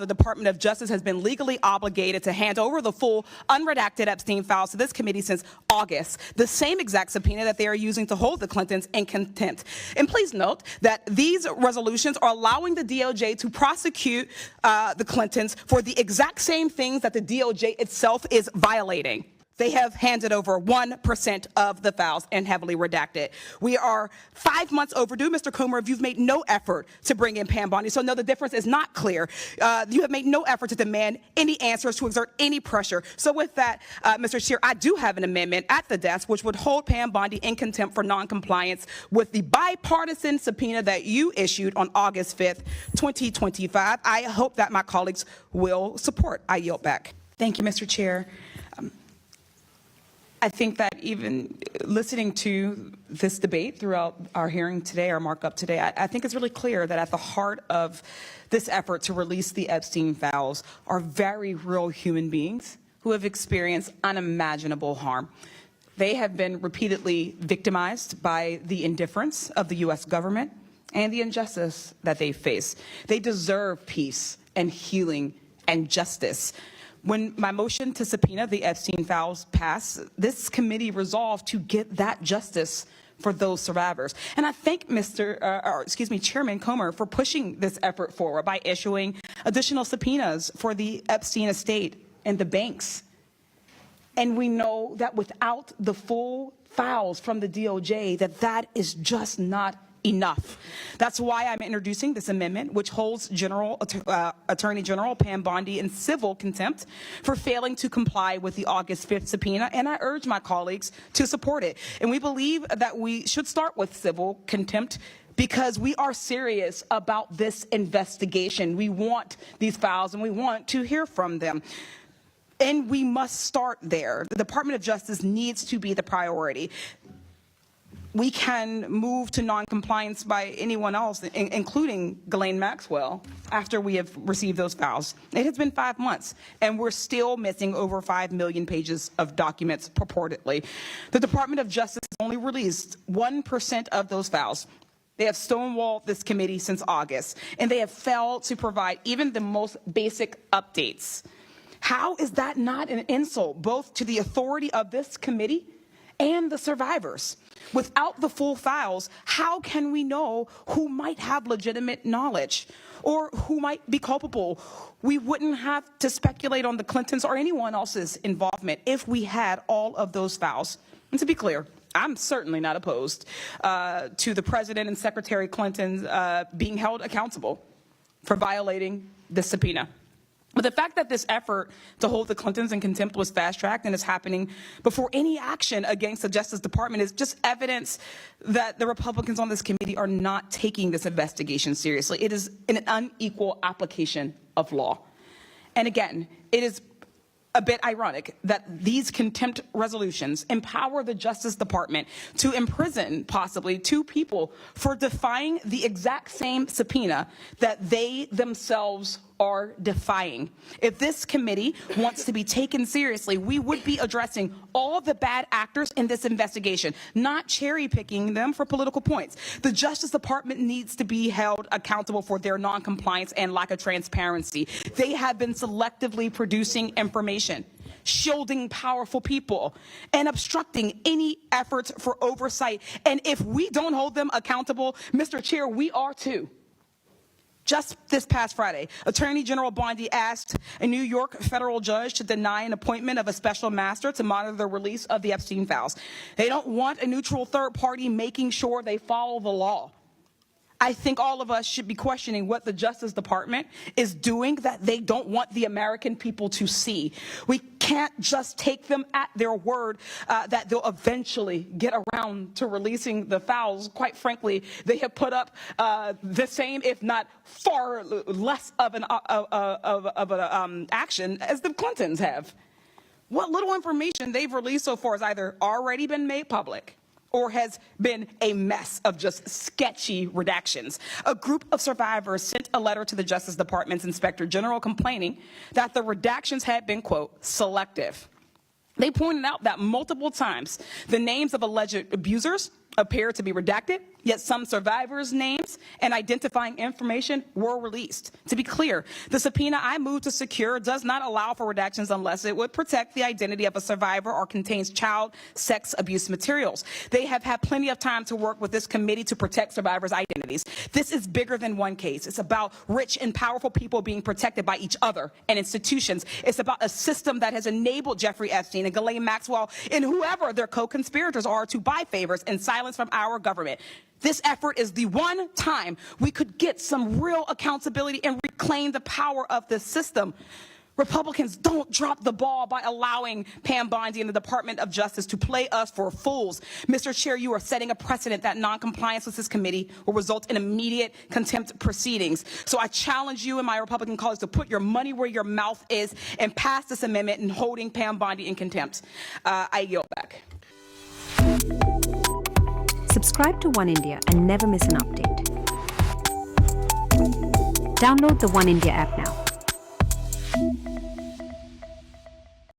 the Department of Justice has been legally obligated to hand over the full unredacted Epstein files to this committee since August, the same exact subpoena that they are using to hold the Clintons in contempt. And please note that these resolutions are allowing the DOJ to prosecute the Clintons for the exact same things that the DOJ itself is violating. They have handed over 1% of the files and heavily redacted. We are 5 months overdue. Mr. Comer, you've made no effort to bring in Pam Bondi, so no, the difference is not clear. You have made no effort to demand any answers, to exert any pressure. So with that, Mr. Chair, I do have an amendment at the desk which would hold Pam Bondi in contempt for noncompliance with the bipartisan subpoena that you issued on August 5th, 2025. I hope that my colleagues will support. I yield back. Thank you, Mr. Chair. I think that even listening to this debate throughout our hearing today, our markup today, I think it's really clear that at the heart of this effort to release the Epstein files are very real human beings who have experienced unimaginable harm. They have been repeatedly victimized by the indifference of the U.S. government and the injustice that they face. They deserve peace and healing and justice. When my motion to subpoena the Epstein files passed, this committee resolved to get that justice for those survivors. And I thank Chairman Comer for pushing this effort forward by issuing additional subpoenas for the Epstein estate and the banks. And we know that without the full files from the DOJ, that is just not enough. That's why I'm introducing this amendment, which holds Attorney General Pam Bondi in civil contempt for failing to comply with the August 5th subpoena, and I urge my colleagues to support it. And we believe that we should start with civil contempt because we are serious about this investigation. We want these files and we want to hear from them. And we must start there. The Department of Justice needs to be the priority. We can move to noncompliance by anyone else, including Ghislaine Maxwell, after we have received those files. It has been 5 months, and we're still missing over 5 million pages of documents purportedly. The Department of Justice has only released 1% of those files. They have stonewalled this committee since August, and they have failed to provide even the most basic updates. How is that not an insult both to the authority of this committee and the survivors? Without the full files, how can we know who might have legitimate knowledge or who might be culpable? We wouldn't have to speculate on the Clintons or anyone else's involvement if we had all of those files. And to be clear, I'm certainly not opposed to the President and Secretary Clinton being held accountable for violating the subpoena. But the fact that this effort to hold the Clintons in contempt was fast-tracked and is happening before any action against the Justice Department is just evidence that the Republicans on this committee are not taking this investigation seriously. It is an unequal application of law. And again, it is a bit ironic that these contempt resolutions empower the Justice Department to imprison possibly 2 people for defying the exact same subpoena that they themselves are defying. If this committee wants to be taken seriously, we would be addressing all the bad actors in this investigation, not cherry picking them for political points. The Justice Department needs to be held accountable for their noncompliance and lack of transparency. They have been selectively producing information, shielding powerful people, and obstructing any efforts for oversight. And if we don't hold them accountable, Mr. Chair, we are too. Just this past Friday, Attorney General Bondi asked a New York federal judge to deny an appointment of a special master to monitor the release of the Epstein files. They don't want a neutral third party making sure they follow the law. I think all of us should be questioning what the Justice Department is doing that they don't want the American people to see. We can't just take them at their word that they'll eventually get around to releasing the files. Quite frankly, they have put up the same, if not far less of an action as the Clintons have. What little information they've released so far has either already been made public or has been a mess of just sketchy redactions. A group of survivors sent a letter to the Justice Department's Inspector General complaining that the redactions had been, quote, selective. They pointed out that multiple times the names of alleged abusers appeared to be redacted, yet some survivors' names and identifying information were released. To be clear, the subpoena I moved to secure does not allow for redactions unless it would protect the identity of a survivor or contains child sex abuse materials. They have had plenty of time to work with this committee to protect survivors' identities. This is bigger than one case. It's about rich and powerful people being protected by each other and institutions. It's about a system that has enabled Jeffrey Epstein and Ghislaine Maxwell and whoever their co-conspirators are to buy favors and silence from our government. This effort is the one time we could get some real accountability and reclaim the power of this system. Republicans, don't drop the ball by allowing Pam Bondi and the Department of Justice to play us for fools. Mr. Chair, you are setting a precedent that noncompliance with this committee will result in immediate contempt proceedings. So I challenge you and my Republican colleagues to put your money where your mouth is and pass this amendment in holding Pam Bondi in contempt. I yield back. Subscribe to One India and never miss an update. Download the One India app now.